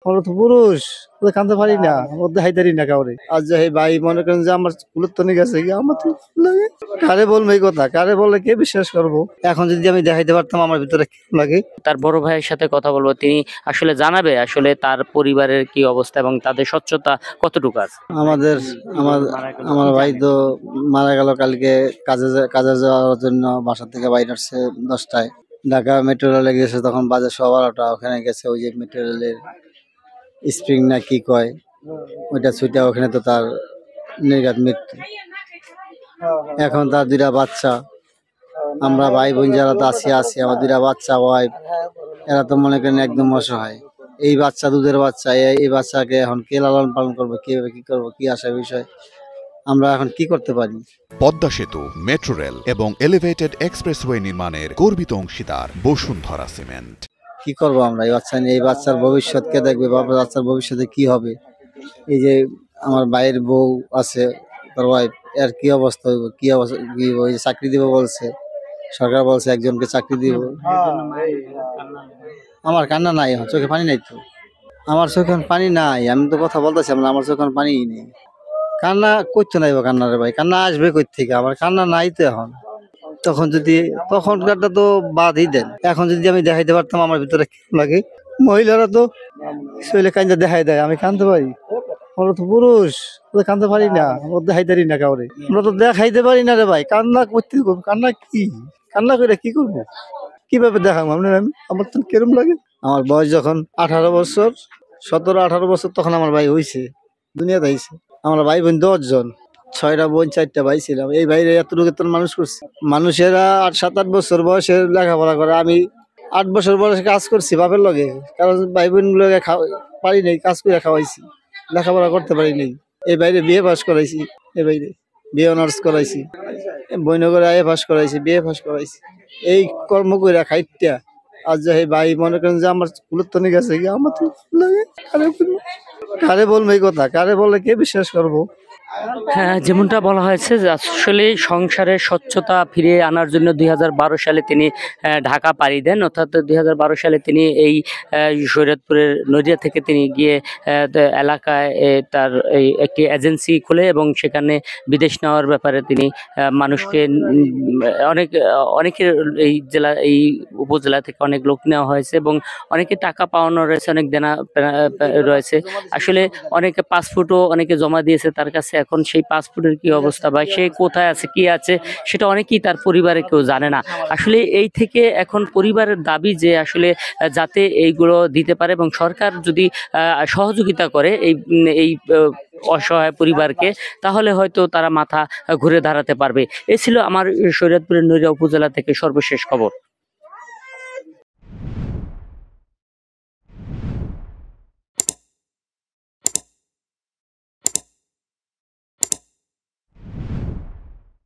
আমরা তো পুরুষ, ওদের কানতে পারি না, ওদের হাইতারি না কাউরে। আজ যে ভাই মনে করেন যে আমার গুরুত্ব নিয়ে গেছে কি আমার তো লাগে। কারে বলবো এই কথা, কারে বললে কে বিশ্বাস করবো? এখন যদি আমি দেখাইতে পারতাম আমার ভিতরে কেমন লাগে। তার বড় ভাইয়ের সাথে কথা বলবো, তিনি আসলে জানাবে আসলে তার পরিবারের কি অবস্থা এবং তাদের সচ্ছলতা কতটুকু আছে। আমাদের আমার আমার ভাই তো মারা গেল কালকে। কাজে যাওয়ার জন্য বাসা থেকে বাইরে আসছে 10টায়। ঢাকা মেট্রো রেলে গেছে, তখন বাজে 12:15। ওখানে গেছে ওই যে মেট্রো রেলের স্প্রিং না কি কয়, ওইটা ছুটে ওখানে তো তার নির্ঘাত মৃত্যু। এখন তার 2টা বাচ্চা, আমরা ভাই বোন যারা তো আছি আমার 2টা বাচ্চা, ওয়াইফ, এরা তো মনে করেন একদম অসহায়। এই বাচ্চা, দুধের বাচ্চা, এই বাচ্চাকে এখন কে লালন পালন করবো, কিভাবে কি করবো, কি আসার বিষয়, আমরা এখন কি করতে পারি? পদ্মা সেতু, মেট্রো রেল এবং এলিভেটেড এক্সপ্রেসওয়ে নির্মাণের গর্বিত অংশীদার বসুন্ধরা সিমেন্ট। কি করবো আমরা এই বাচ্চা নিয়ে? এই বাচ্চার ভবিষ্যৎ কে দেখবে? বাচ্চার ভবিষ্যতে কি হবে? এই যে আমার ভাইয়ের বউ আছে, তার ওয়াইফ, এর কি অবস্থা হইব? কি অবস্থা, কি ওই চাকরি দিব বলছে, সরকার বলছে একজনকে চাকরি দিব। আমার কান্না নাই, এখন চোখে পানি নাই তো। আমার চোখে পানি নাই, আমি তো কথা বলতেছি, আমার চোখে পানি নেই। কান্না করতে নাইব, কান্না রে ভাই, কান্না আসবে কই থেকে? আমার কান্না নাই তো এখন। তখনকারটা তো বাদই দেন। এখন যদি আমি দেখাইতে পারতাম আমার ভিতরে কেমন লাগে। মহিলারা তো শৈলে কান্দা দেখাই দেয়, আমি কানতে পারি? আমরা তো পুরুষ, ওদের কানতে পারি না, ওদের হাইতারি না কাউরে। আমরা তো দেখাইতে পারি না রে ভাই। কান্না করতে করবো, কান্না কি? কান্না করে কি করবো? কিভাবে দেখাবো আমার তো কিরম লাগে। আমার বয়স যখন 18 বছর, 17-18 বছর, তখন আমার ভাই হয়েছে, দুনিয়াতে হয়েছে। আমার ভাই বোন 10 জন, 6টা বোন, 4টা ভাই ছিলাম। এই ভাইরে এতটুকু মানুষ করছি। মানুষেরা 7-8 বছর বয়সে লেখাপড়া করে, আমি 8 বছর বয়সে কাজ করছি বাপের লগে। কারণ ভাই বোন লগে পারি নাই, কাজ করে খাওয়াইছি, লেখাপড়া করতে পারি নাই। এই বাইরে বিয়ে পাস করাইছি, এই বাইরে বিয়ে অনার্স করাইছি, বইনগরে আয়ে পাস করাইছি, বিয়ে পাস করাইছি। এই কর্ম করে খাইটা আজ যে ভাই মনে করেন যে আমার গুরুত্ব নিয়ে গেছে কি আমার তো লাগে। কারে বলবো এই কথা, কারে বললে কে বিশ্বাস করবো? হ্যাঁ, যেমনটা বলা হয়েছে যে আসলে সংসারের স্বচ্ছতা ফিরিয়ে আনার জন্য 2012 সালে তিনি ঢাকা পাড়ি দেন। অর্থাৎ 2012 সালে তিনি এই শরীয়তপুরের নদিয়া থেকে তিনি গিয়ে এলাকায় তার এই একটি এজেন্সি খুলে এবং সেখানে বিদেশ নেওয়ার ব্যাপারে তিনি মানুষকে অনেকের এই জেলা, এই উপজেলা থেকে অনেক লোক নেওয়া হয়েছে এবং অনেকে টাকা পাওয়ানো রয়েছে, অনেক দেনা রয়েছে। আসলে অনেকে পাসপোর্টও অনেকে জমা দিয়েছে তার কাছে। এখন সেই পাসপোর্টের কি অবস্থা বা সে কোথায় আছে, কি আছে, সেটা অনেকেই তার পরিবারে কেউ জানে না। আসলে এই থেকে এখন পরিবারের দাবি যে আসলে যাতে এইগুলো দিতে পারে এবং সরকার যদি সহযোগিতা করে এই অসহায় পরিবারকে, তাহলে হয়তো তারা মাথা ঘুরে দাঁড়াতে পারবে। এ ছিল আমার শরীয়তপুরের নড়িয়া উপজেলা থেকে সর্বশেষ খবর।